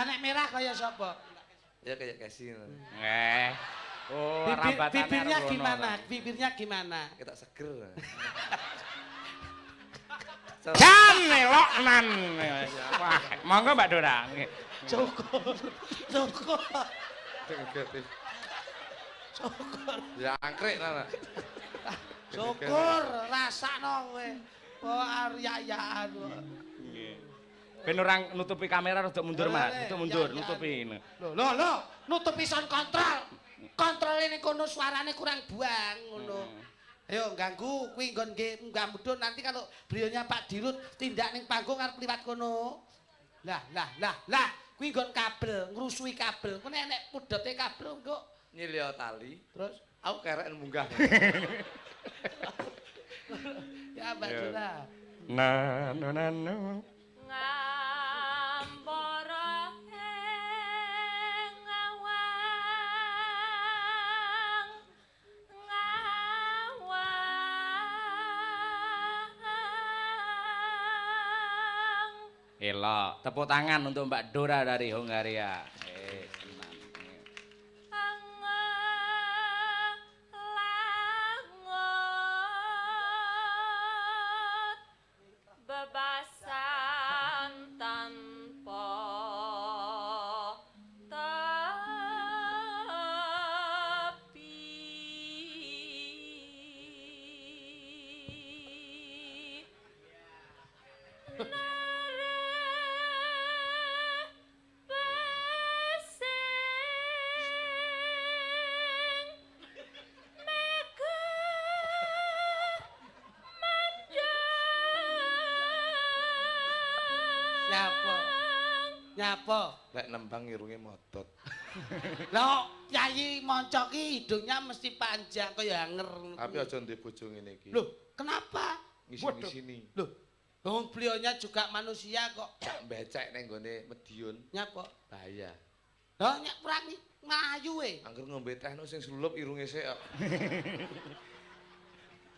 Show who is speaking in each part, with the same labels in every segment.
Speaker 1: Lah nek merah kaya sapa?
Speaker 2: Ya kayak Casey.
Speaker 3: Oh,
Speaker 1: bibirnya gimana? Bibirnya gimana?
Speaker 2: Kita seger.
Speaker 3: Kan neloknan. Wah, monggo Mbak Dora.
Speaker 1: Cukur. Cukur.
Speaker 2: Ya angkrek nana.
Speaker 1: Syukur rasakno kowe. Oh arya-yaan.
Speaker 3: Ben ora nutupi kamera rada mundur, Mas. Rada mundur, nutupi.
Speaker 1: Lho, nutupi sound control. Kontrole ning kono suarane kurang buang ngono. Ayo ganggu kuwi nggon nggih munggah mudhun nanti kalau brionya Pak Dirut tindak ning panggung arep liwat kono. Lah, kuwi nggon kabel, ngrusui kabel. Ku nek pudote kabel engko
Speaker 2: Nyilio tali.
Speaker 1: terus
Speaker 2: Aku kerek munggah.
Speaker 1: ya Mbak Dora.
Speaker 3: Nanu.
Speaker 4: Ngambara ing ngawang
Speaker 3: Elok, tepuk tangan untuk Mbak Dora dari Hongaria.
Speaker 4: bebasan tanpa tepi.
Speaker 1: Nyapa?
Speaker 2: Lek nembang irunge modot.
Speaker 1: Lah Yayi Monco ki hidungnya mesti panjang kaya hanger.
Speaker 2: Tapi aja ndek bojo ngene iki.
Speaker 1: Loh, kenapa?
Speaker 2: Ngisi-ngisini.
Speaker 1: Loh, wong blionya juga manusia kok.
Speaker 2: Gak becek ning gone Medion.
Speaker 1: Nyapa?
Speaker 2: Bahaya.
Speaker 1: Lah nyak perangi mlayu e.
Speaker 2: Angger ngombe tehno sing sulup irunge sik kok.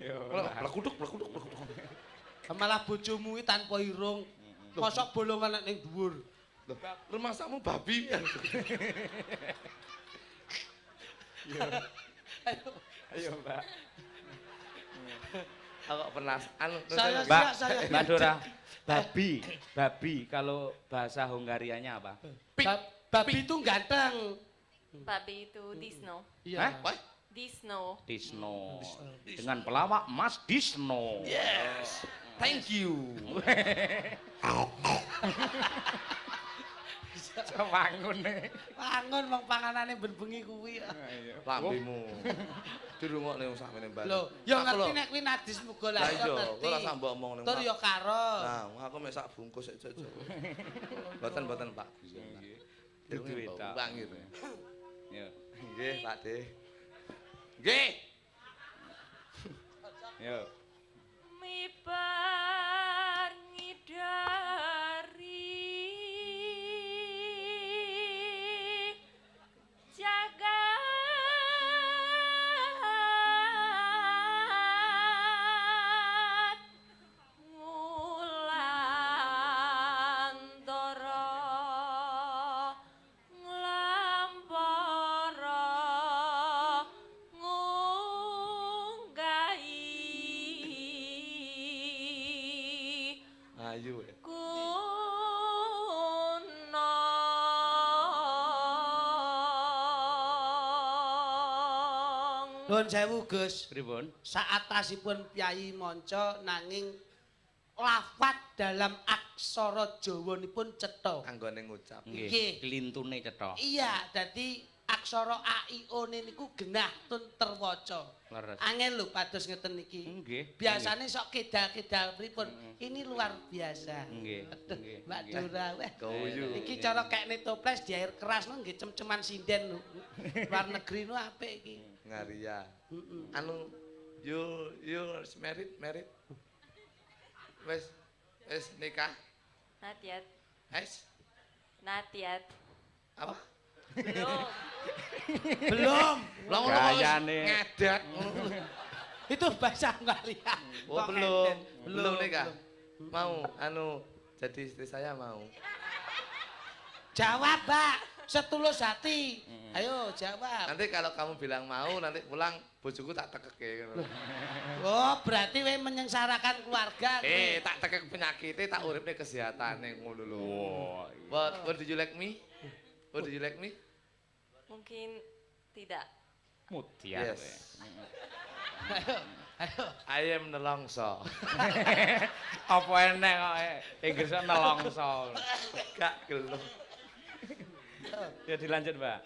Speaker 3: Yo,
Speaker 2: Plekuduk.
Speaker 1: Malah bojomu iki tanpa irung. Mosok bolongan ning dhuwur.
Speaker 2: Loh, rumasakmu babi.
Speaker 3: Ayo, Mbak.
Speaker 2: Aku penasaran.
Speaker 3: Mbak Dora. Babi kalau bahasa Hungarianya apa?
Speaker 1: Babi itu ganteng.
Speaker 4: Babi itu Disno.
Speaker 1: Iya.
Speaker 4: Disno.
Speaker 3: Disno. Dengan pelawak Mas Disno.
Speaker 2: Yes. Thank you.
Speaker 1: Wangun wong panganane ben bengi kuwi.
Speaker 2: Lambemu. Dirungokne wong sakmene Mbak.
Speaker 1: Lho, ya ngerti nek kuwi nadis muga lah
Speaker 2: iya,
Speaker 1: ngerti.
Speaker 2: ora usah mbok omong ning.
Speaker 1: Tur ya karo.
Speaker 2: Nah, aku mek sak bungkus sik jojo. Mboten Pak.
Speaker 3: Nggih.
Speaker 2: Duwe ta. Bangir.
Speaker 3: Yo.
Speaker 2: Nggih, Pak De. Nggih.
Speaker 3: Yo.
Speaker 4: Mibar ngidari jagat ngulantara nglampara
Speaker 2: Ayu.
Speaker 1: Nuwun sewu Gus.
Speaker 3: Pripun?
Speaker 1: Saatasipun Pyayi Monco nanging lafat dalam aksara Jawanipun cetha.
Speaker 2: Anggone ngucap.
Speaker 1: Nggih.
Speaker 3: Klintune cetha.
Speaker 1: Iya, dadi aksara A I O niku genah tun terwaca.
Speaker 3: Leres.
Speaker 1: Angel lho pados ngeten iki.
Speaker 3: Nggih.
Speaker 1: Biasane sok kedal-kedal pripun. Ini luar biasa.
Speaker 3: Nggih.
Speaker 1: Mbak Dora weh.
Speaker 2: Guyu.
Speaker 1: Iki cara kekne toples di air keras no nggih cem-ceman sinden lho. Luar negeri no apik iki.
Speaker 2: Ngaria. Anu you married? Wes nikah?
Speaker 4: Not yet.
Speaker 2: Wes
Speaker 4: Not yet.
Speaker 2: apa?
Speaker 4: Belum.
Speaker 1: Belum.
Speaker 2: Lah ngono
Speaker 3: Gayane.
Speaker 2: ngedet.
Speaker 1: Itu bahasa Hungaria.
Speaker 2: Oh,
Speaker 1: Kok
Speaker 2: belum.
Speaker 1: enten?
Speaker 2: Belum nikah. Mau anu jadi istri saya mau.
Speaker 1: Jawab, Mbak. Setulus hati. Ayo, jawab.
Speaker 2: Nanti kalau kamu bilang mau, nanti pulang bojoku tak tekeke ngono.
Speaker 1: Oh, berarti we menyengsarakan keluarga.
Speaker 2: Tak tekek penyakitnya, tak uripne kesehatane ngono lho.
Speaker 3: Oh,
Speaker 2: What do you like me? What do you like me?
Speaker 4: Mungkin tidak.
Speaker 3: Mutiar.
Speaker 2: Yes.
Speaker 1: Ayo, ayo.
Speaker 2: I am nelongso.
Speaker 3: Apa enek kok Inggrisnya nelongso.
Speaker 2: Gak gelem.
Speaker 3: Ya dilanjut, Mbak.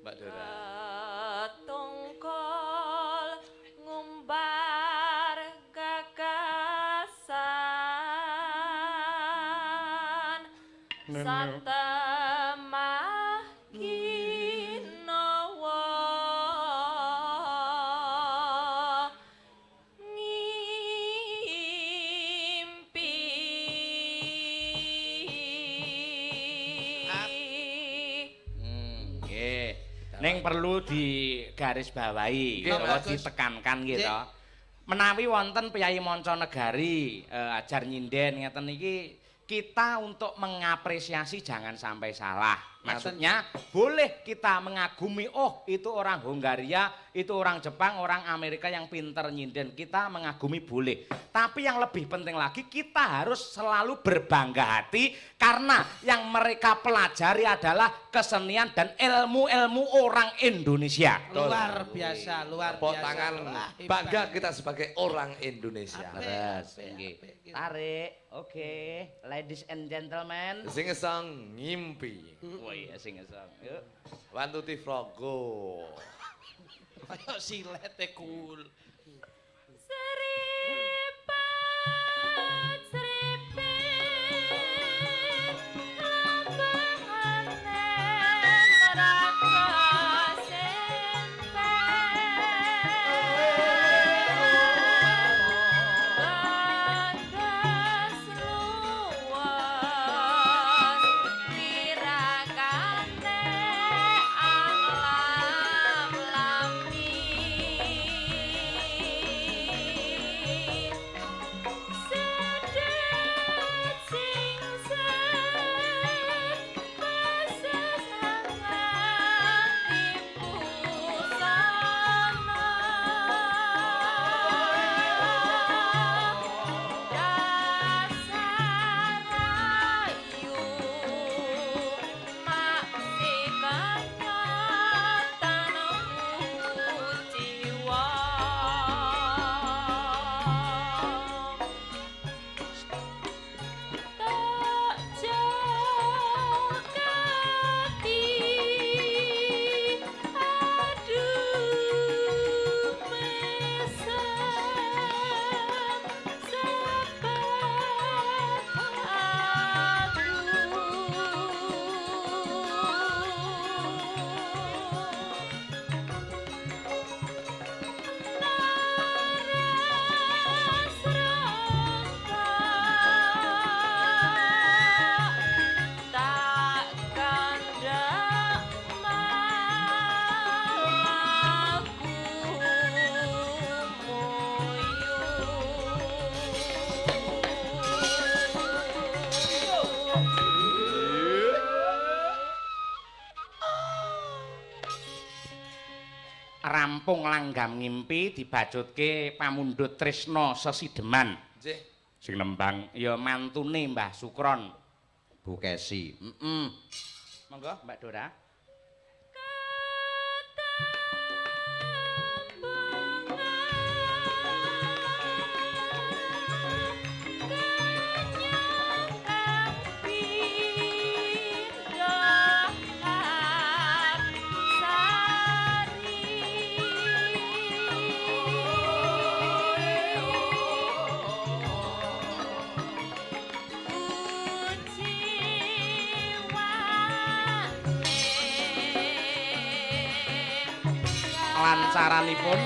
Speaker 2: Mbak Dora.
Speaker 4: Tungkol ngumbar gagasan satemah ginawa ngimpi.
Speaker 3: Nggih. Ning perlu digarisbawahi
Speaker 2: Nggih,
Speaker 3: utawa
Speaker 2: bagus.
Speaker 3: ditekankan gitu.
Speaker 1: Nggih.
Speaker 3: Menawi wonten Piyai Mancanegari ajar nyinden ngeten iki kita untuk mengapresiasi jangan sampai salah. Maksudnya boleh kita mengagumi, oh itu orang Hongaria, itu orang Jepang, orang Amerika yang pinter nyinden. Kita mengagumi boleh. Tapi yang lebih penting lagi kita harus selalu berbangga hati karena yang mereka pelajari adalah kesenian dan ilmu-ilmu orang Indonesia.
Speaker 1: Luar biasa, luar
Speaker 2: Tepuk
Speaker 1: biasa.
Speaker 2: tangan.
Speaker 1: Wah, hebat.
Speaker 2: Bangga kita sebagai orang Indonesia.
Speaker 1: Apik,
Speaker 3: Terus,
Speaker 1: apik,
Speaker 3: nggih.
Speaker 1: apik, gitu.
Speaker 3: Tarik, oke, ladies and gentlemen.
Speaker 2: Sing song ngimpi.
Speaker 3: Oh iya, sing song. Yuk.
Speaker 2: One two three frog go.
Speaker 1: Ayo silet cool.
Speaker 4: Seripet, seripet, lambangane neraka sempen. Bagas luas, wirakane anglam lambi. Sedet singset, kesesangan ibu sana. Dasar ayu, maksikannya tanahku jiwa. Tak jagati, aduh mesem, sebab laras rongga tak kandak malaku moyo.
Speaker 3: Rampung langgam ngimpi dibajutke Pamundhut Trisno Sesideman.
Speaker 2: Nggih.
Speaker 3: Sing nembang ya mantune Mbah Sukron. Bu Kesi. Monggo Mbak Dora. Lancaranipun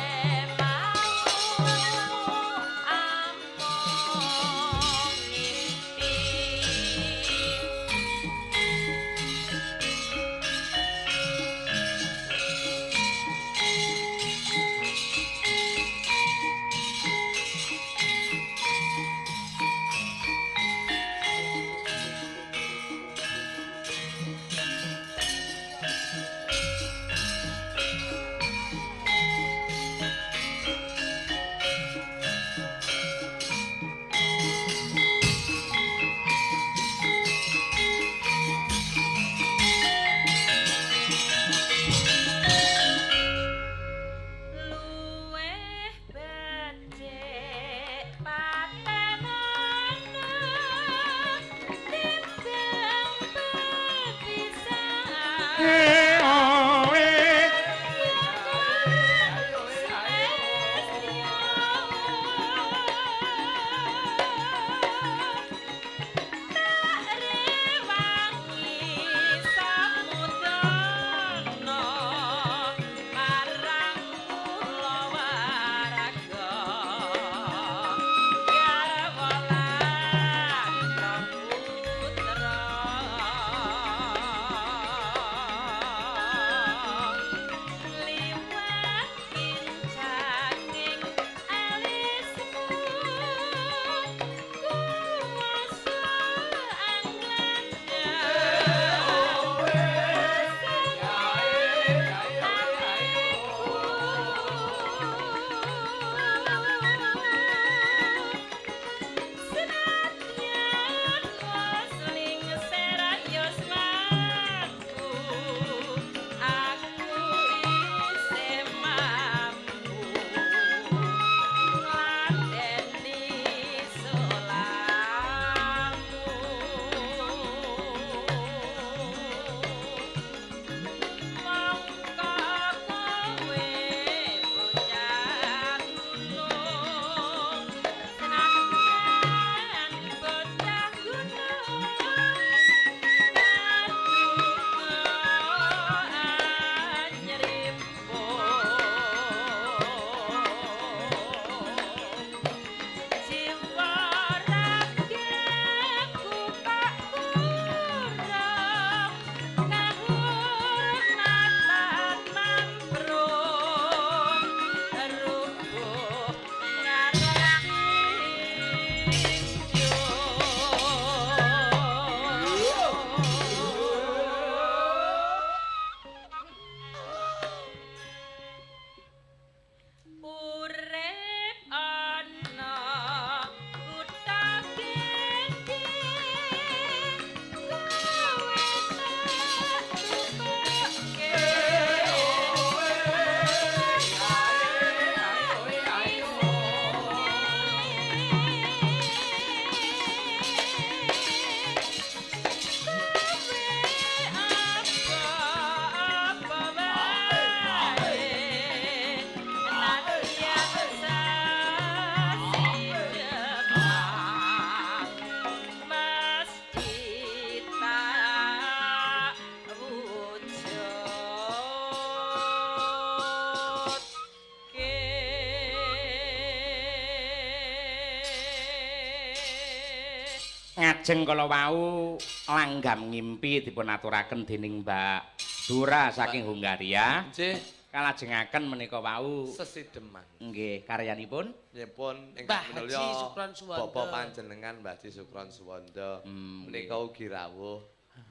Speaker 3: ngajeng kala wau langgam ngimpi dipun aturaken dening Mbak Dora saking Hungaria.
Speaker 2: Nggih,
Speaker 3: Kalajengaken menika wau
Speaker 2: sesideman.
Speaker 3: nggih karyanipun
Speaker 2: Nyepun
Speaker 1: Mbah
Speaker 2: ingkang
Speaker 1: Haji
Speaker 2: minulya
Speaker 1: Sukron Suwanda.
Speaker 2: Bapak panjenengan Mbah Haji Sukron Suwanda. Menika ugi rawuh.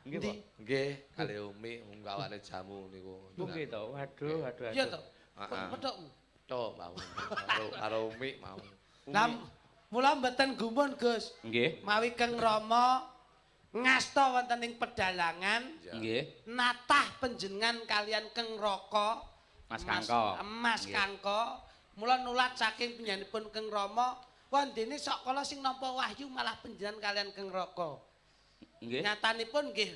Speaker 3: nggih Pak.
Speaker 2: Nggih, kali Umi nggawane jamu niku.
Speaker 3: Oh nggih to. Waduh.
Speaker 1: Iya to.
Speaker 2: Heeh.
Speaker 1: Pedhokmu.
Speaker 2: Cok mau. Karo Umi mau.
Speaker 1: Lah mula mboten gumun Gus.
Speaker 3: Nggih.
Speaker 1: Mawi Keng Rama ngasta wonten ing pedalangan
Speaker 3: Nggih.
Speaker 1: natah panjenengan kalian Keng Raka
Speaker 3: Mas Kangko.
Speaker 1: Mas
Speaker 3: Nggih.
Speaker 1: Kangko mula nulat saking panjenenganipun Keng Rama wondene sok kala sing nampa wahyu malah panjenengan kalian Keng Raka.
Speaker 3: Nggih.
Speaker 1: Nyatanipun nggih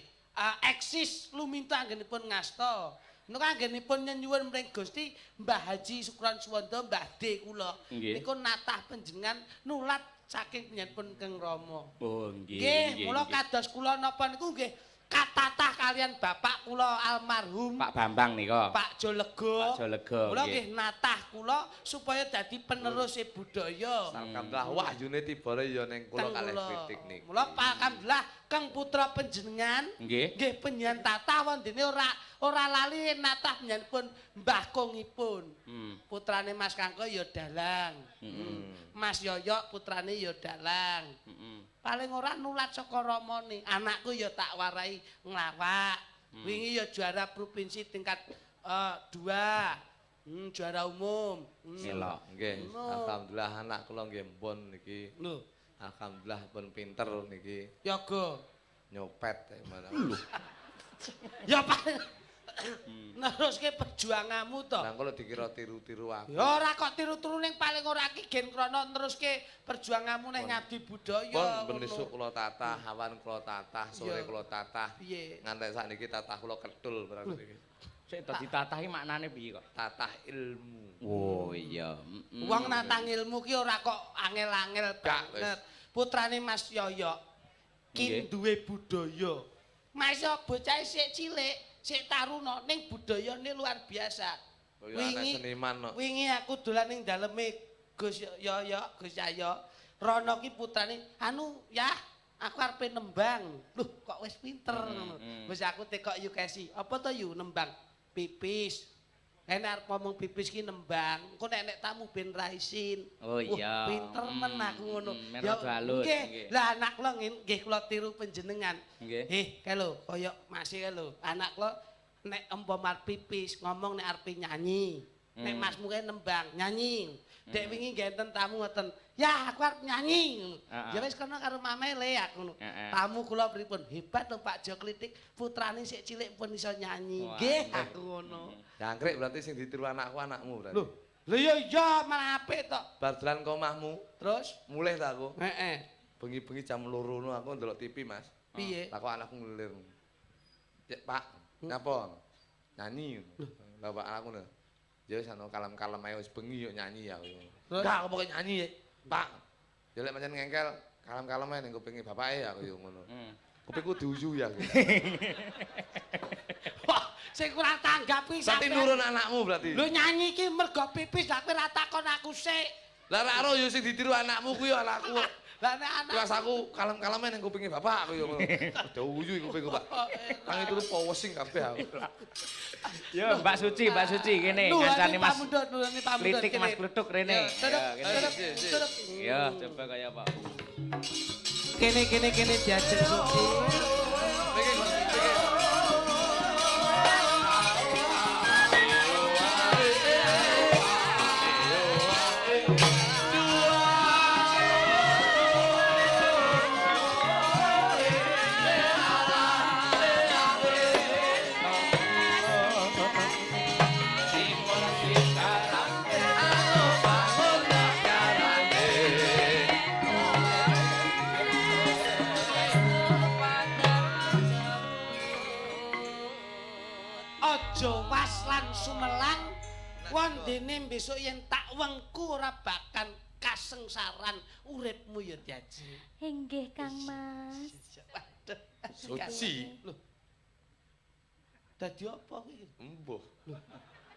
Speaker 1: eksis luminta anggenipun ngasta. Niku anggenipun nyuwun mring Gusti Mbah Haji Sukron Suwanda Mbah D kula.
Speaker 3: Nggih.
Speaker 1: Niku natah panjenengan nulat saking panjenenganipun Keng Rama.
Speaker 3: Oh nggih.
Speaker 1: Nggih, mula kados kula napa niku nggih katatah kalian bapak kula almarhum
Speaker 3: Pak Bambang nika.
Speaker 1: Pak Jolega.
Speaker 3: Pak Jolega,
Speaker 1: Kula
Speaker 3: nggih.
Speaker 1: nggih natah kula supaya dadi penerus budaya.
Speaker 2: Alhamdulillah wahyune tibane ya ning kula
Speaker 1: Teng
Speaker 2: kalih
Speaker 1: kula.
Speaker 2: kritik niki.
Speaker 1: Mula alhamdulillah Kang putra panjenengan
Speaker 3: Nggih.
Speaker 1: nggih panjenengan tatah wondene ora lali natah panjenenganipun mbah kongipun. Putrane Mas Kangko ya dalang. Mas Yoyok putrane ya dalang. Paling ora nulat saka ramane. Anakku ya tak warai nglawak. Wingi ya juara provinsi tingkat 2. Juara umum.
Speaker 3: Elok.
Speaker 2: Nggih,
Speaker 1: No.
Speaker 2: alhamdulillah anak kula nggih mpun niki.
Speaker 1: Lho,
Speaker 2: Alhamdulillah pun pinter niki.
Speaker 1: yoga.
Speaker 2: Nyopet mana.
Speaker 1: Ya paling neruske perjuanganmu to.
Speaker 2: Lah kula dikira tiru-tiru aku.
Speaker 1: Ya ora kok tiru-tiru ning paling ora iki gen krana neruske perjuanganmu ning ngabdi budaya.
Speaker 2: Pun benesuk kula tatah, awan kula tatah,
Speaker 1: Iya.
Speaker 2: sore kula tatah.
Speaker 1: Piye?
Speaker 2: Ngantek sakniki tatah kula kedul berarti niki.
Speaker 3: Sik dadi tatahi maknane piye kok?
Speaker 2: Tatah ilmu.
Speaker 3: Oh iya.
Speaker 1: Wong natang ilmu ki ora kok angel-angel
Speaker 2: Gak,
Speaker 1: banget. Putrane Mas Yoyok ki
Speaker 3: Nggih.
Speaker 1: duwe budaya. Mas yo bocah sik cilik, sik taruna ning budayane luar biasa.
Speaker 2: Kaya anak seniman no.
Speaker 1: Wingi aku dolan ning daleme Gus Yoyok, Gus Yayo. Rono ki putrane, anu ya aku arepe nembang. Loh, kok wis pinter ngono. Wis aku tekok yu kesi. Apa to yu nembang? Pipis. Enak arep ngomong pipis ki nembang. Engko nek tamu ben ra isin.
Speaker 3: Oh iya.
Speaker 1: Pinter men aku ngono.
Speaker 3: men rada halus,
Speaker 1: nggih.
Speaker 3: nggih.
Speaker 1: Lah anak kula nggih kula tiru panjenengan.
Speaker 3: Nggih.
Speaker 1: Kae lho, kaya masih kae lho. Anak kula nek empomar pipis ngomong nek arep nyanyi. Nek masmu kae nembang nyanyi. Dek wingi ngenten tamu ngoten. Ya, aku arep nyanyi ngono. Ya wis kono karo mamele aku ngono. Tamu kula pripun? Hebat lho Pak Jo Klitik, putrane sik cilik pun iso nyanyi. Nggih, aku ngono.
Speaker 2: Jangkrik berarti sing ditiru anakku anakmu berarti.
Speaker 1: Lho, lho iya malah apik to.
Speaker 2: Bar dolan ke omahmu,
Speaker 1: Terus?
Speaker 2: mulih ta aku.
Speaker 1: Heeh.
Speaker 2: Bengi-bengi jam 2 nu aku ndelok TV, Mas.
Speaker 1: Piye?
Speaker 2: Lah kok anakku ngelir. Cek, Pak, ngapa? Nyanyi. Lah Pak anakku lho. Ya wis ana kalem-kalem ae wis bengi yo nyanyi ya.
Speaker 1: Terus?
Speaker 2: Enggak, aku pokoke nyanyi, Pak. Ya lek pancen ngengkel, kalem-kalem ae ning kupinge bapake aku yo ngono. Kupingku diuyu ya.
Speaker 1: Wah, sing kurang tanggap kuwi
Speaker 2: Berarti nurun anakmu berarti.
Speaker 1: Lho nyanyi iki mergo pipis lha kowe ra takon aku sik.
Speaker 2: Lah ra ro yo sing ditiru anakmu kuwi yo anakku.
Speaker 1: Lah nek anak
Speaker 2: Pas aku kalem-kalem ning kupinge bapak aku yo ngono. Udah uyu iku kupingku, Pak. Tangi turu powesing kabeh aku.
Speaker 3: Yo Mbak Suci kene ngancani Mas.
Speaker 1: Nurani pamundhut.
Speaker 3: Klitik Mas Kluthuk rene. Ya, coba kaya apa?
Speaker 1: Kene diajeng Suci. Aja was lan sumelang wondene besok yen tak wengku ora bakal kasengsaran uripmu ya Diaji.
Speaker 4: Inggih Kang Mas.
Speaker 1: Waduh.
Speaker 2: Suci.
Speaker 1: Lho. Dadi apa iki?
Speaker 2: Embuh.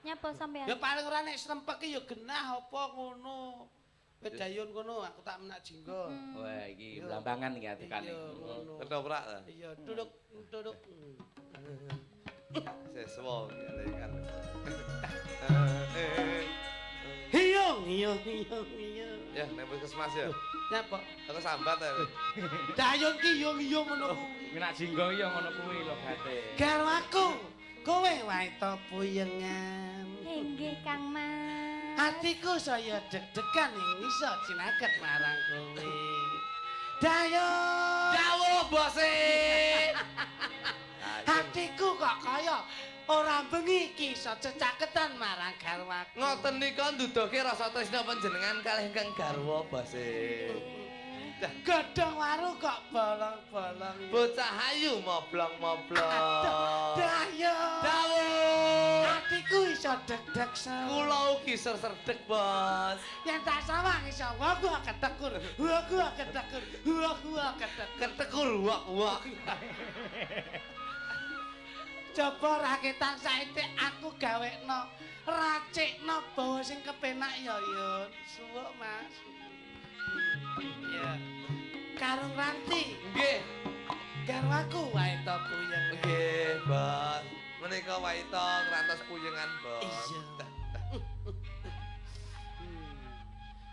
Speaker 4: Nyapa sampean?
Speaker 1: Ya paling ora nek srempek ya genah apa ngono. Kowe Dayun kono aku tak menak jinggo.
Speaker 3: Wah, iki
Speaker 1: Iya.
Speaker 3: blambangan iki atukane.
Speaker 1: Iya, ngono.
Speaker 2: Ketoprak ta.
Speaker 1: Iya, duduk.
Speaker 2: Seswo ngene kan.
Speaker 1: Hiyong.
Speaker 2: Ya, nek puskesmas ya.
Speaker 1: Nyapa?
Speaker 2: Aku sambat ya.
Speaker 1: Dayun ki hiyong ngono kuwi.
Speaker 3: Minak jinggo ya ngono kuwi logate.
Speaker 1: Karo aku, kowe wae to puyengan.
Speaker 4: Inggih Kang Mas.
Speaker 1: Hatiku saya deg-degan ing iso cinaket marang kowe. Dayun.
Speaker 2: Dawuh bose.
Speaker 1: Hatiku kok kaya ora bengi iki iso cecaketan marang garwaku.
Speaker 2: Ngoten nika nduduhke rasa tresna panjenengan kalih ingkang garwa bose.
Speaker 1: Godhong waru kok bolong-bolong.
Speaker 2: Bocah ayu moblong-moblong.
Speaker 1: Dayun.
Speaker 2: Dawuh.
Speaker 1: Hatiku iso deg-deg
Speaker 2: Kula ugi serdeg, Bos.
Speaker 1: Yen tak sawang iso gua ketekur. Gua ketekur.
Speaker 2: Ketekur wak-wak.
Speaker 1: Coba raketan saithik aku gawekno racikno bawa sing kepenak ya Yun. Suwuk Mas. Iya. Karung Ranti,
Speaker 2: Nggih.
Speaker 1: garwaku wae to puyeng.
Speaker 2: Nggih, Bos. Menika waita ngrantos puyengan, Bos.
Speaker 1: Iya.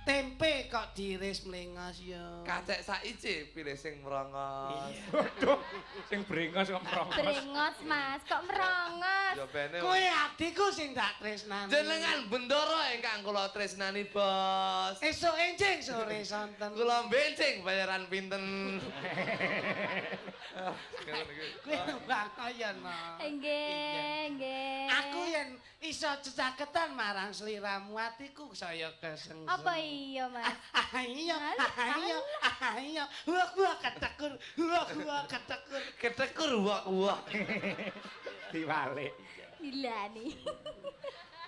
Speaker 1: Tempe kok diiris mlengos ya.
Speaker 2: Kacek saiki pilih sing merongos.
Speaker 3: Waduh, sing brengos kok merongos.
Speaker 4: Brengos Mas, kok merongos.
Speaker 2: Ya bene.
Speaker 1: Kowe adikku sing tak tresnani.
Speaker 2: Jenengan bendoro ingkang kula tresnani, Bos.
Speaker 1: Esuk enjing sore sonten.
Speaker 2: Kula bencing bayaran pinten.
Speaker 1: Kowe nembang kaya no.
Speaker 4: Nggih.
Speaker 1: Aku yen iso cecaketan marang sliramu atiku saya keseng.
Speaker 4: Apa iya Mas?
Speaker 1: Ayo. Gua ketekur.
Speaker 2: Ketekur wak-wak.
Speaker 3: Diwalik.
Speaker 4: Dilani.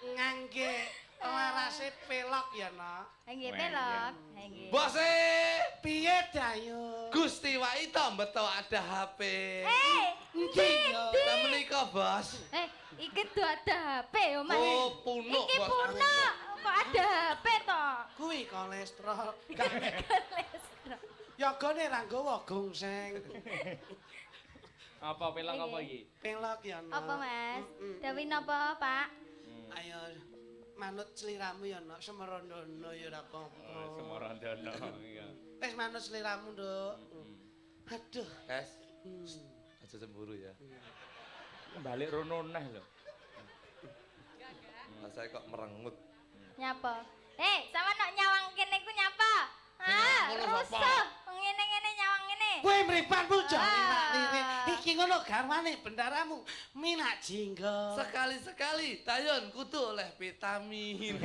Speaker 1: Ngangge larase pelok ya no.
Speaker 4: Nggih pelok. Nggih.
Speaker 2: Bose,
Speaker 1: Piye Dayu?
Speaker 2: Gusti Waita mbeto ada HP.
Speaker 1: Endi yo?
Speaker 2: Lah menika, Bos.
Speaker 4: Iki tuh ada HP yo Mas.
Speaker 2: Oh, punuk,
Speaker 4: Iki
Speaker 2: Bos.
Speaker 4: punuk. Kok ada HP to?
Speaker 1: Kuwi kolesterol.
Speaker 4: Kolesterol.
Speaker 1: Yogane ra nggawa gongseng.
Speaker 3: Apa pelok apa iki?
Speaker 1: Pelok ya no.
Speaker 4: Apa Mas? Dewi napa Pak?
Speaker 1: Ayo manut sliramu ya no, semerondono ya ora apa-apa.
Speaker 3: Semorondono iya.
Speaker 1: Wis manut sliramu, Nduk. Aduh.
Speaker 2: Guys, aja cemburu ya.
Speaker 3: Balik rono neh lho.
Speaker 2: Saya kok merengut.
Speaker 4: Nyapa? Sama nok nyawang kene ku nyapa?
Speaker 2: Ngono sapa?
Speaker 4: Rusuh. Ngene-ngene nyawang ngene.
Speaker 1: Kowe mripat puja lirik. Iki ngono garwane bendaramu minak jinggo.
Speaker 2: Sekali-sekali Tayun kudu oleh vitamin.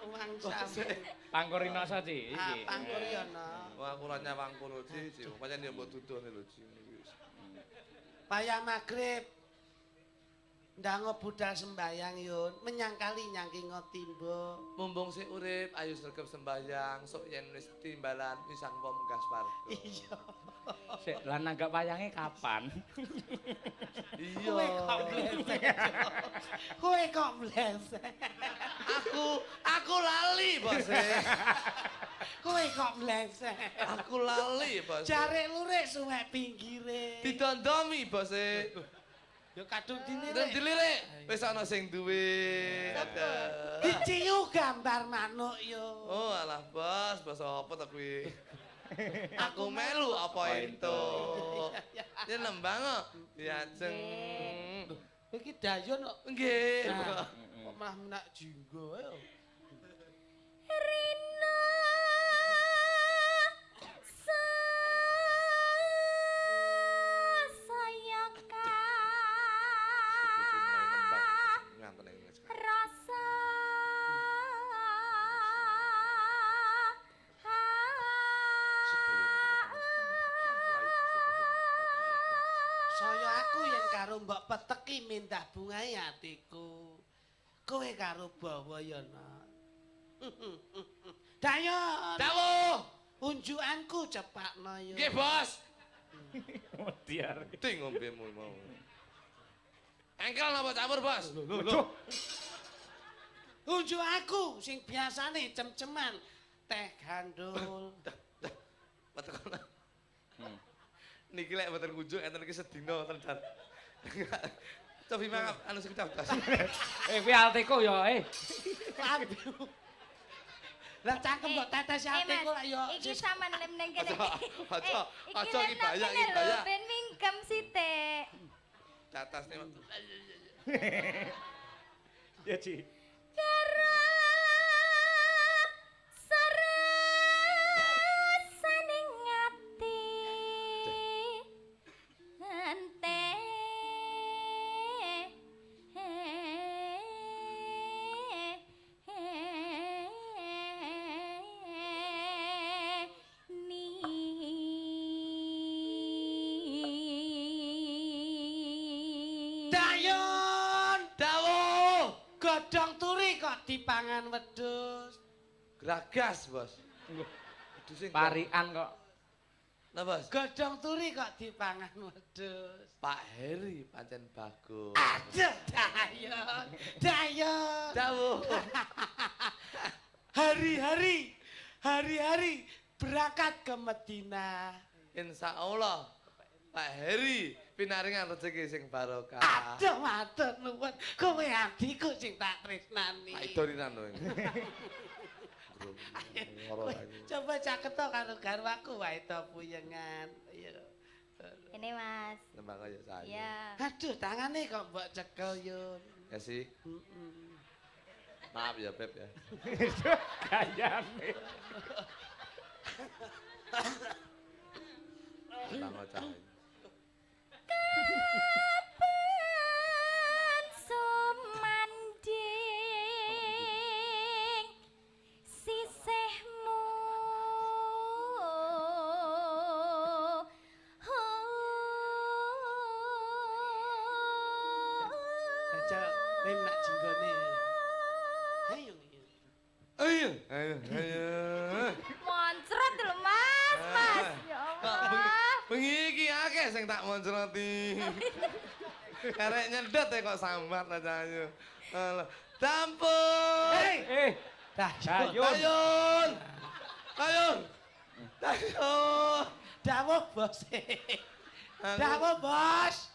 Speaker 1: Wong sampe.
Speaker 3: Pangkorinoso Ci iki.
Speaker 1: Pangkur ya no.
Speaker 2: Wah, aku ora nyawang kono, Ci. Pancen ya mbok dudone lho, Ci.
Speaker 1: Payah magrib. Ndango budal sembayang Yun, menyang kali nyangkingo timba.
Speaker 2: Mumpung sik urip, ayo sregep sembayang, sok yen wis timbalan pisan pom gas warga.
Speaker 1: Iya.
Speaker 3: Sik, lan nanggap wayange kapan?
Speaker 2: Iya.
Speaker 1: Kowe kok mlesek.
Speaker 2: Aku lali, Bos.
Speaker 1: Kowe kok mlesek.
Speaker 2: Aku lali, Bos.
Speaker 1: Jare lurik suwek pinggire.
Speaker 2: Didondomi, Bos.
Speaker 1: Yo kadung
Speaker 2: Dan
Speaker 1: dilirik.
Speaker 2: dilirik, wis ana sing duwe.
Speaker 1: Diciu gambar manuk yo.
Speaker 2: Oh, alah, Bos, bos apa ta kuwi? Aku melu apa itu? Ya nembang kok. Ya jeng.
Speaker 1: Iki Dayun kok.
Speaker 2: Nggih.
Speaker 1: Kok malah menak jinggo yo.
Speaker 4: Rina rasa
Speaker 1: Saya aku yang karo mbok peteki mindah bungae atiku. Kowe karo bawa ya nak. Dayun.
Speaker 2: Dawuh.
Speaker 1: Unjukanku cepakno yo.
Speaker 2: Nggih, Bos.
Speaker 3: Mutiar.
Speaker 2: Ting ngombemu mau. Engkel napa campur, Bos?
Speaker 3: Lho.
Speaker 1: Unjuk aku sing biasane cem-ceman teh gandul.
Speaker 2: Mboten kono. Niki lek mboten kunjuk enten iki sedina tenan. Cobi mangap anu sing tabas.
Speaker 3: Kuwi alteko ya,
Speaker 1: Lambimu. Lah cangkem kok tetes ati kok lak yo.
Speaker 4: Iki sampean lem ning kene.
Speaker 2: Aja iki bayak.
Speaker 4: Ben mingkem sithik.
Speaker 2: Catasne.
Speaker 3: Ya, Ci.
Speaker 4: Karo saresaning ati ente
Speaker 1: Dayon,
Speaker 2: Dawuh.
Speaker 1: godhong turi kok dipangan wedhus.
Speaker 2: Gragas, Bos. Wedhus sing
Speaker 3: Parian kok.
Speaker 2: Nah, Bos.
Speaker 1: Godhong turi kok dipangan wedhus.
Speaker 2: Pak Heri pancen bagus.
Speaker 1: Aduh, Dayon. Dayon.
Speaker 2: Dawuh.
Speaker 1: Hari-hari berangkat ke Medina.
Speaker 2: Insya Allah Pak Heri pinaringan rezeki sing barokah.
Speaker 1: Aduh, matur nuwun. Kowe adhiku sing tak tresnani.
Speaker 2: Pak Idorinan lho.
Speaker 1: Kowe coba caketo karo garwaku wae to puyengan. Ayo.
Speaker 4: Ini Mas.
Speaker 2: Nembang aja saya.
Speaker 4: Iya.
Speaker 1: Aduh, tangane kok mbok cekel Yun.
Speaker 2: Ya sih. Maaf ya Beb ya.
Speaker 3: Gayane.
Speaker 2: Nembang aja.
Speaker 4: Kapan sumanding sisihmu
Speaker 1: Aja mem nak jinggone. Ayo.
Speaker 2: Ayo.
Speaker 4: moncrot lho Mas, Mas. Ya Allah.
Speaker 2: Bengi iki akeh sing tak moncroti. Karek nyedot kok sambat aja ayo. Dampun.
Speaker 3: Dayun.
Speaker 2: Dayun. Dayun. Dayun.
Speaker 1: Dawuh bos. Dawuh bos.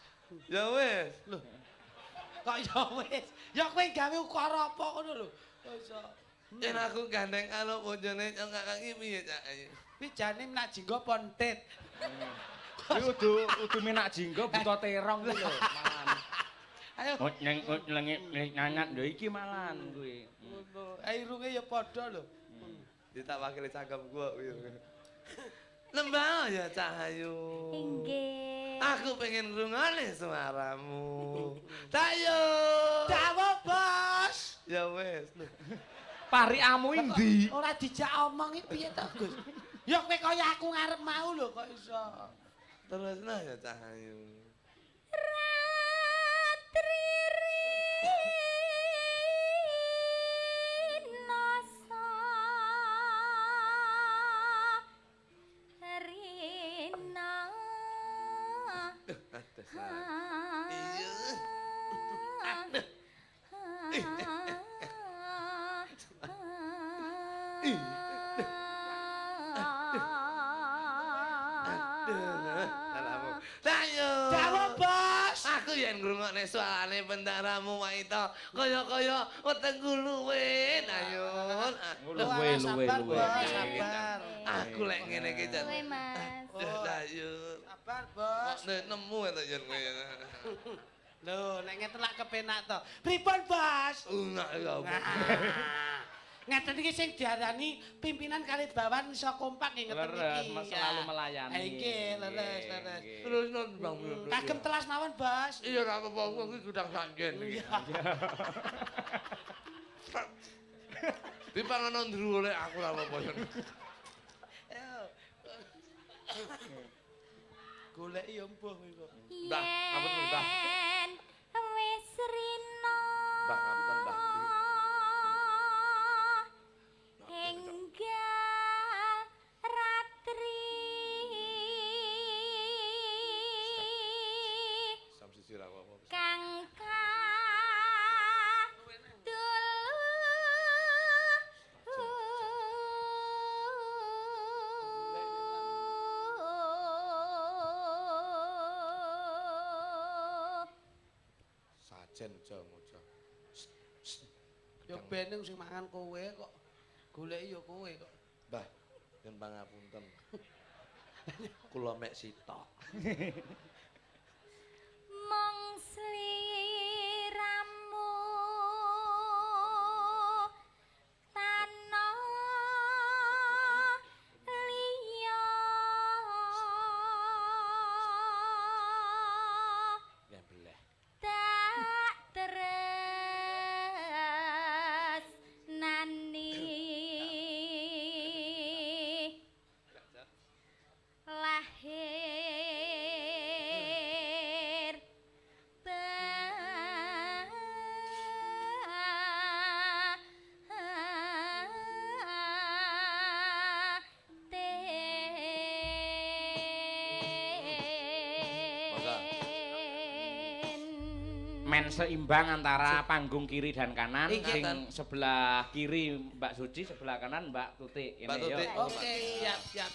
Speaker 2: Ya wis.
Speaker 1: Lho. Kok ya wis. Ya kowe gawe ukara apa ngono lho. Kok iso.
Speaker 2: Yen aku gandeng karo bojone nyong kaki piye cak.
Speaker 1: Kuwi jane nak jinggo pontit.
Speaker 3: Kuwi udu menak jinggo buta terong kuwi lho, malan.
Speaker 1: Ayo.
Speaker 3: Neng lengit nyangat lho iki malan kuwi.
Speaker 1: Ngono. Irunge ya padha lho.
Speaker 2: Ditak wakile cangkem gua kuwi. Nembang ya Cahayu.
Speaker 4: Inggih.
Speaker 2: Aku pengen ngrungokne suaramu. Dayun.
Speaker 1: Dawuh bos.
Speaker 2: Ya wis.
Speaker 3: Pariamu ndi?
Speaker 1: Ora dijak omong iki piye to, Gus? Ya kowe kaya aku ngarep mau lho kok iso.
Speaker 2: Terusno ya Cahayu.
Speaker 4: Ratri rinoso rina
Speaker 2: Iya. Dayun.
Speaker 1: Dawuh bos.
Speaker 2: Aku yen ngrungokne suarane bendaramu wae to kaya-kaya wetengku luwe Dayun.
Speaker 3: Luwe.
Speaker 1: Sabar sabar.
Speaker 2: Aku lek ngene iki jan.
Speaker 4: Luwe Mas.
Speaker 2: Dayun.
Speaker 1: Sabar bos.
Speaker 2: Kok nemu to yen kowe.
Speaker 1: Lho, nek ngeten lak kepenak to. Pripun bos?
Speaker 2: Enggak ya.
Speaker 1: Ngeten iki sing diarani pimpinan kali bawahan iso kompak nggih ngeten
Speaker 3: Leres,
Speaker 1: iki.
Speaker 3: Mas selalu melayani.
Speaker 1: Nggih, leres.
Speaker 2: Terus Bang.
Speaker 1: Kagem telas mawon, Bos.
Speaker 2: Iya ra apa-apa kuwi gudang sanjen iki. Dipangono ndruwe aku ra apa-apa yen.
Speaker 1: Goleki ya mbuh kowe kok.
Speaker 2: Mbah, ngapunten, Mbah.
Speaker 4: Yen wis rina
Speaker 2: Mbah, ngapunten, Mbah.
Speaker 4: enggal ratri
Speaker 2: Sam siji ra apa-apa.
Speaker 4: kang kadul
Speaker 2: Jen aja ngojo.
Speaker 1: Ya beneng sing mangan kowe kok. Goleki ya kowe kok.
Speaker 2: Mbah, yen pangapunten. Kula mek sitok.
Speaker 4: Mong sliramu tanah liya
Speaker 2: Ya beleh.
Speaker 4: tak tresnani lahir
Speaker 3: Men seimbang antara panggung kiri dan kanan.
Speaker 1: Iki,
Speaker 3: Sing
Speaker 2: Tan.
Speaker 3: sebelah kiri Mbak Suci, sebelah kanan Mbak Tutik.
Speaker 2: Mbak
Speaker 3: Ini,
Speaker 2: Tutik.
Speaker 3: yuk.
Speaker 1: Oke, siap.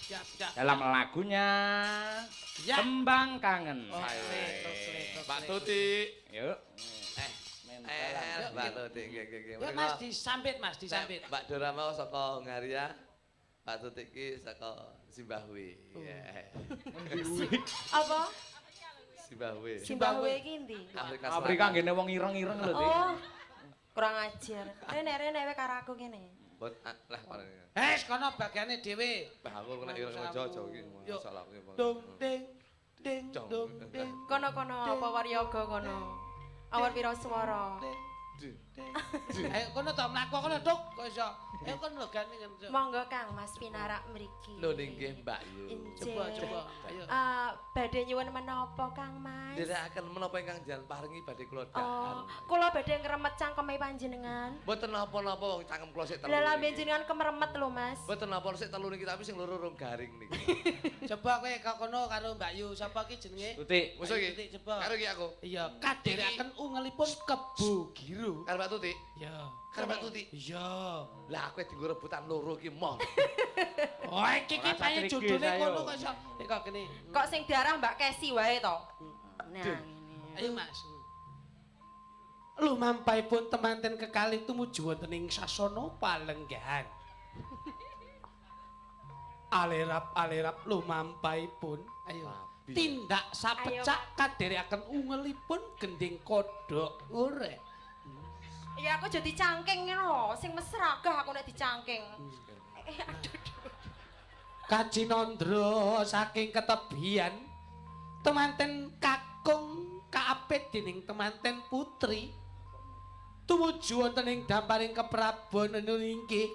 Speaker 3: Dalam lagunya
Speaker 1: Ya.
Speaker 3: Kembang Kangen.
Speaker 1: Oke.
Speaker 2: Pak Tuti.
Speaker 3: Yuk.
Speaker 2: Mbak Tuti nggih.
Speaker 1: Ya Mas disambit Mas, disambit.
Speaker 2: Mbak Dora mau saka Ngaria. Pak Tuti ki saka Zimbabwe.
Speaker 5: Apa?
Speaker 2: Zimbabwe.
Speaker 5: Zimbabwe iki ndi?
Speaker 2: Afrika
Speaker 3: Afrika
Speaker 2: Selatan.
Speaker 3: ngene wong ireng-ireng lho, Dik.
Speaker 5: Oh. Kurang ajar. Rene wae karo aku kene.
Speaker 2: Bot lah paling.
Speaker 1: Kono bagiane dhewe.
Speaker 2: Bah aku kena ireng mojo iki
Speaker 1: Yuk.
Speaker 2: salah aku.
Speaker 1: Dong ding ding
Speaker 2: Dong.
Speaker 1: dong ding.
Speaker 5: Kono-kono apa waryaga kono. Awar pira swara.
Speaker 1: Ayo kono to mlaku kono Duk, kok iso. Ayo kono lho gane ngono.
Speaker 5: Monggo Kang Mas pinarak mriki.
Speaker 2: Lho nggih Mbak Yu.
Speaker 1: Coba. Ayo.
Speaker 5: Badhe nyuwun menapa Kang Mas?
Speaker 2: Nderekaken menapa ingkang jalan paringi badhe kula
Speaker 5: Oh,
Speaker 2: dahar.
Speaker 5: kula badhe ngremet cangkeme panjenengan.
Speaker 2: Mboten napa-napa wong cangkem kula sik telu.
Speaker 5: Lah lambe jenengan kemeremet lho Mas.
Speaker 2: Mboten napa sik telu niki tapi sing loro rung garing niki.
Speaker 1: Coba kowe kok kono karo Mbak Yu, sapa ki jenenge?
Speaker 3: Tutik.
Speaker 2: Musuh
Speaker 1: Ayo,
Speaker 2: iki.
Speaker 1: Tutik, coba.
Speaker 2: Karo iki aku.
Speaker 1: Iya, kadherekaken ungelipun Kebo Giro.
Speaker 2: Karo Mbak Tuti.
Speaker 1: Iya.
Speaker 2: Karo Mbak Tuti.
Speaker 1: Iya.
Speaker 2: Lah aku dienggo rebutan loro iki moh.
Speaker 1: Oh, iki
Speaker 3: Ora
Speaker 1: paye
Speaker 3: satrigi,
Speaker 1: jodone
Speaker 3: saya,
Speaker 1: kono
Speaker 3: yo.
Speaker 1: kok iso. Kok kene.
Speaker 5: Kok sing diarah Mbak Kesi wae to? Nah, ngene.
Speaker 1: Ayo Mas. Lumampahipun temanten kekalih tumuju wonten ing sasana palenggahan. Alerap lumampahipun. Ayo.
Speaker 2: Rabi.
Speaker 1: Tindak sapecak kadherekaken ungelipun gending kodhok urek.
Speaker 5: Ya aku jadi cangking ngono, sing mesragah aku nek dicangking. Aduh.
Speaker 1: Kajinandra saking ketebian temanten kakung kaapit dening temanten putri tumuju wonten ing damparing keprabon inggih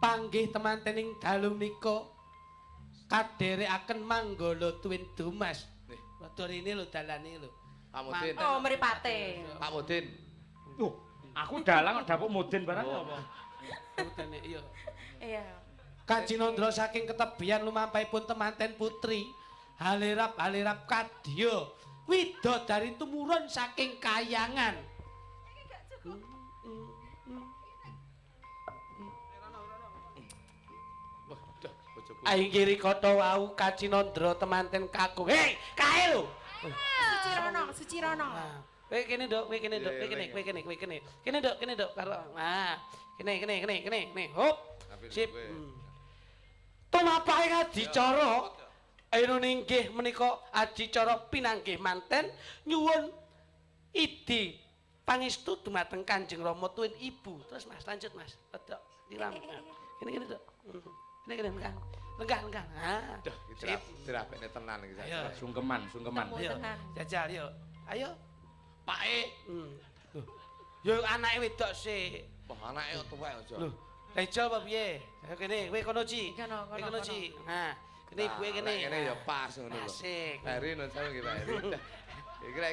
Speaker 1: panggih temanten ing dalu menika kadherekaken manggala tuwin dumas.
Speaker 2: Nih.
Speaker 1: Rada rene lho dalane lho.
Speaker 2: Pak Mudin.
Speaker 5: Oh, mripate.
Speaker 2: Pak Mudin.
Speaker 3: Aku dalang kok dapuk mudin barang apa?
Speaker 1: Rutene iya.
Speaker 5: Iya.
Speaker 1: Kajinandra saking ketebian lumampahipun temanten putri halirap kadya widodari tumurun saking kayangan.
Speaker 2: Waduh, bojoku.
Speaker 1: Ainggiri kata wau Kajinandra temanten kakung. Hei, kae lho.
Speaker 5: Suci Rono.
Speaker 1: Nah, kowe kene Dok, kowe kene Dok, kowe kene, kowe kene, kowe kene. Kene Dok, kene Dok karo. Nah, kene. Hop. Sip. Tumapahe adicara Ayo ninggih menika adicara pinanggih manten nyuwun idi pangestu dumateng Kanjeng Rama tuwin ibu. Terus Mas lanjut Mas. Rada diram. Kene Dok. Kene Kang. Lenggah. Ah.
Speaker 2: Duh, iki dirapekne tenan iki.
Speaker 1: Ayo.
Speaker 3: Sungkeman.
Speaker 5: Temu
Speaker 1: Ayo,
Speaker 5: tenan.
Speaker 1: jajal yuk. Ayo. Pak E. Yo anake wedok sik.
Speaker 2: Wah, anake kok tuwek aja.
Speaker 1: Lho, Rachel apa piye? Ayo kene, kowe kono Ci.
Speaker 5: Kono,
Speaker 1: Kowe kono Ci. Nah, kene ibuke
Speaker 2: Nah,
Speaker 1: kene.
Speaker 2: kene ya pas ngono lho.
Speaker 1: Asik.
Speaker 2: Hari nun sampe iki Pak Heri.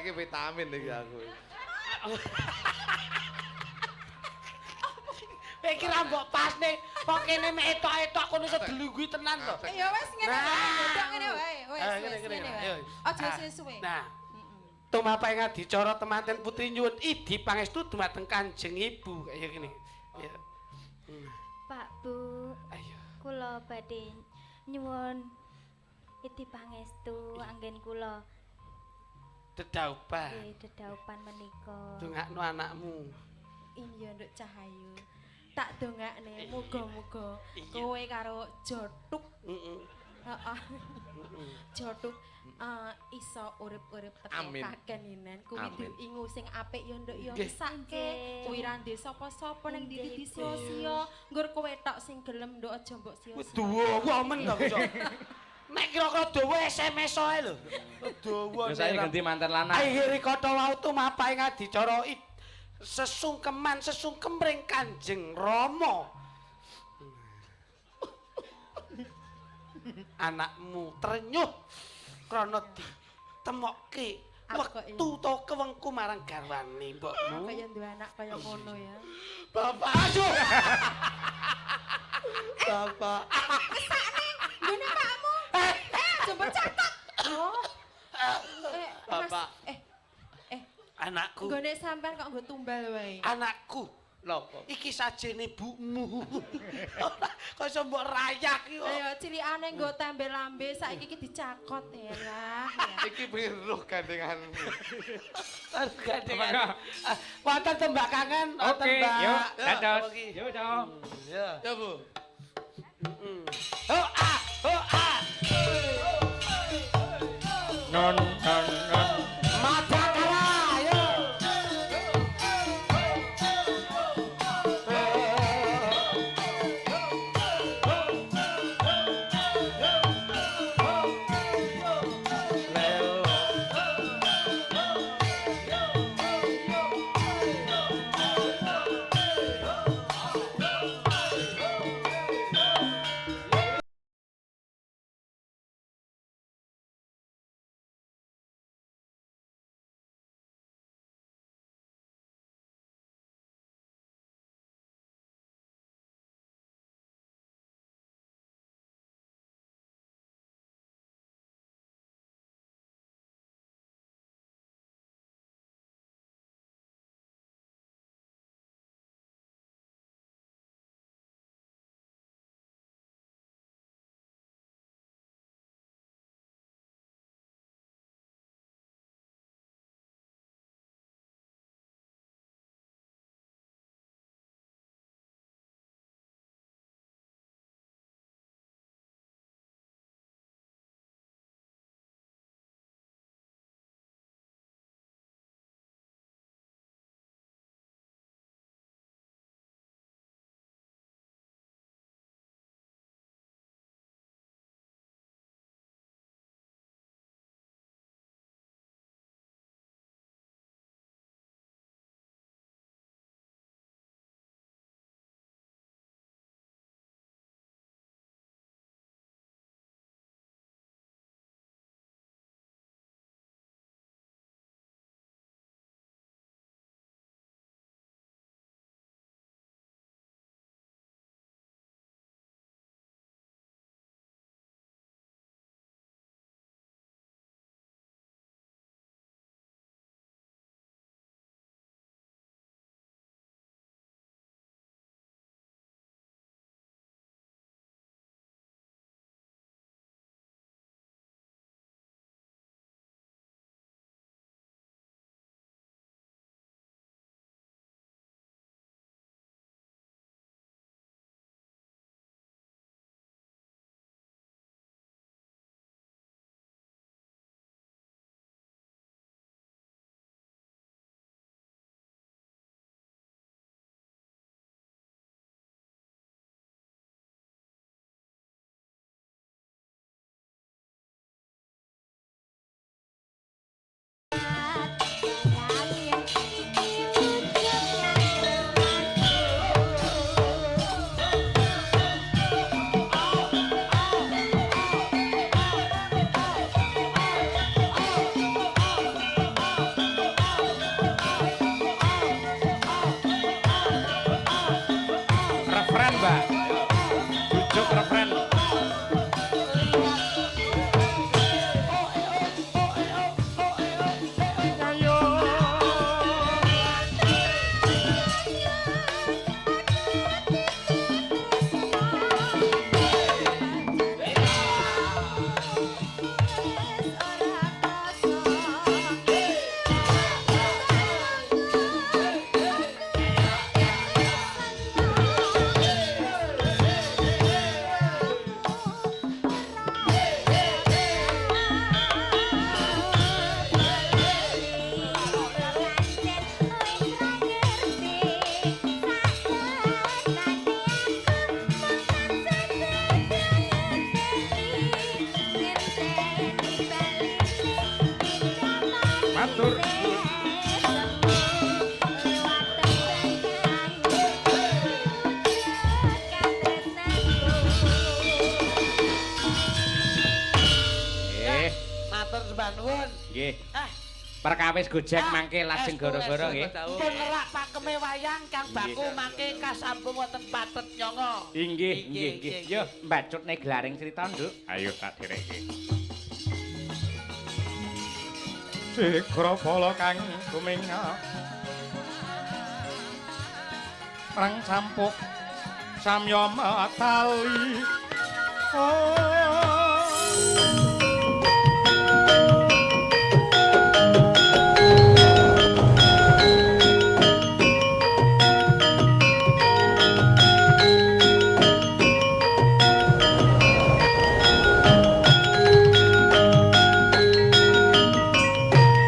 Speaker 2: Iki vitamin iki aku.
Speaker 1: Kowe kira mbok pas nih, kok kene mek etok-etok kono iso delungguhi tenan to.
Speaker 5: Ya wes ngene
Speaker 1: Nah.
Speaker 5: wae, ndok ngene wae. Wes,
Speaker 1: Ah,
Speaker 5: wes
Speaker 1: ngene,
Speaker 5: ngene
Speaker 1: ayo.
Speaker 5: wae. Aja
Speaker 1: Ah,
Speaker 5: suwe-suwe.
Speaker 1: Nah, tumapahe ngadicara temanten putri nyuwun idi pangestu dumateng Kanjeng Ibu. Kaya gini. Ya.
Speaker 4: Pak Bu,
Speaker 1: Ayo.
Speaker 4: kula badhe nyuwun iti pangestu anggen kula
Speaker 1: Dedaupan.
Speaker 4: Nggih, dedaupan menika.
Speaker 1: Dongakno anakmu.
Speaker 5: Iya nduk Cahayu. Tak dongakne muga-muga
Speaker 1: Iya.
Speaker 5: kowe karo Jothuk
Speaker 1: Heeh.
Speaker 5: heeh
Speaker 1: Heeh.
Speaker 5: Jothuk iso urip-urip teko
Speaker 2: Amin.
Speaker 5: kakeninan kuwi
Speaker 2: Amin.
Speaker 5: diingu sing apik ya nduk ya
Speaker 1: Nggih.
Speaker 5: mesake
Speaker 4: Nggih.
Speaker 5: kuwi ra ndek sapa-sapa ning
Speaker 4: Nggih,
Speaker 5: ndi
Speaker 4: Bu.
Speaker 5: sia-sia nggur kowe tok sing gelem nduk aja mbok
Speaker 1: Wis
Speaker 5: sia-sia.
Speaker 1: dawa men kok iso. Nek kira-kira dawa SMS ae lho. Dawa.
Speaker 3: Yo saya ganti mantan lanang.
Speaker 1: Akhire kata wau tumapahe ngadicara sesungkeman sesungkem Kanjeng Rama. Anakmu trenyuh krana ditemokke
Speaker 5: Aku
Speaker 1: wektu to kewengku marang garwane mbokmu.
Speaker 5: Kaya duwe anak kaya ngono ya.
Speaker 1: Bapak aduh. Bapak.
Speaker 5: Ngene pakmu. Coba catat. Oh.
Speaker 1: Bapak.
Speaker 5: Eh,
Speaker 1: Anakku.
Speaker 5: nggone sampean kok nggo tumbal wae.
Speaker 1: Anakku.
Speaker 2: Lopo?
Speaker 1: Iki sajene bumu. Kok iso mbok rayak iki kok.
Speaker 5: Ayo cilikane nggo tembe lambe saiki iki dicakot ya lah.
Speaker 2: Iki biruh gandenganmu.
Speaker 1: Aduh, gandengan.
Speaker 3: Apakah?
Speaker 1: Wonten tembak kangen, wonten
Speaker 3: Oke,
Speaker 1: Mbak.
Speaker 3: yuk,
Speaker 1: Ya,
Speaker 3: dados.
Speaker 1: apa iki?
Speaker 3: Yuk, Cok.
Speaker 1: Ya.
Speaker 2: Ya, Bu.
Speaker 1: Ho ah, ho ah.
Speaker 3: Non, non, non. matur.
Speaker 1: Matur sembah nuwun.
Speaker 3: Nggih.
Speaker 1: Ah,
Speaker 3: Perkawis Gojek mangke lajeng gara-gara nggih.
Speaker 1: Pun nerak pakeme wayang Kang Baku mangke kasambung wonten Pathet Nyanga.
Speaker 3: Inggih, nggih, nggih. Yo, mbacutne glaring crita, Nduk.
Speaker 6: Ayo tak direke.
Speaker 3: Sigra pala kang kuminga. Rang sampuk samyama tali. Oh